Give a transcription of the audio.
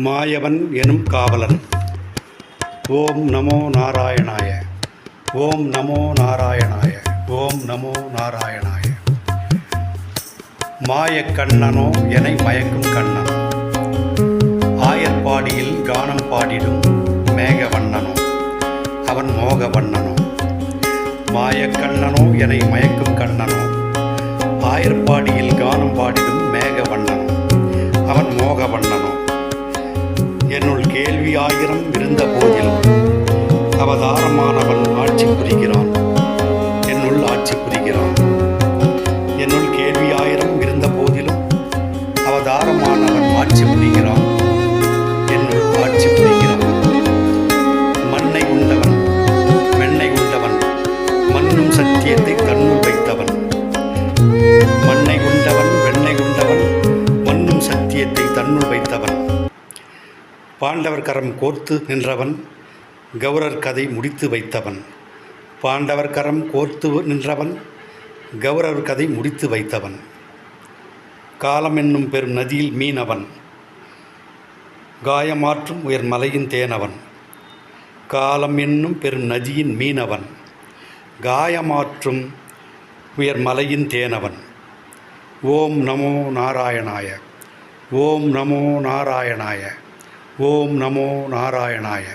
மாயவன் எனும் காவலன். ஓம் நமோ நாராயணாய. ஓம் நமோ நாராயணாய. ஓம் நமோ நாராயணாய. மாயக்கண்ணனோ எனை மயக்கும் கண்ணன், ஆயர்பாடியில் கானம் பாடிடும் மேகவண்ணனோ அவன் மோகவண்ணனோ. மாயக்கண்ணனோ எனை மயக்கும் கண்ணனோ, ஆயர்பாடியில் கானம் பாடிடும் மேகவண்ணனோ அவன் மோகவண்ணனோ. என்னுள் கேள்வி ஆயிரம் இருந்த போதிலும் அவதாரமானவன் ஆட்சி புரிகிறான், என்னுள் ஆட்சி புரிகிறான். என்னுள் கேள்வி ஆயிரம் இருந்த போதிலும் அவதாரமானவன் ஆட்சி புரிகிறான், என்னுள் ஆட்சி புரிகிறான். மண்ணை உண்டவன் வெண்ணை உண்டவன் மண்ணும் சத்தியத்தை தன்னுள் வைத்தவன். மண்ணை உண்டவன் வெண்ணை உண்டவன் மண்ணும் சத்தியத்தை தன்னுள் வைத்தவன். பாண்டவர் கரம் கோர்த்து நின்றவன், கௌரர் கதை முடித்து வைத்தவன். பாண்டவர் கரம் கோர்த்து நின்றவன், கௌரவர் கதை முடித்து வைத்தவன். காலம் என்னும் பெரும் நதியில் மீனவன், காயமாற்றும் உயர் மலையின் தேனவன். காலம் என்னும் பெரும் நதியின் மீனவன், காயமாற்றும் உயர் மலையின் தேனவன். ஓம் நமோ நாராயணாய. ஓம் நமோ நாராயணாய. ஓம் நமோ நாராயணாய.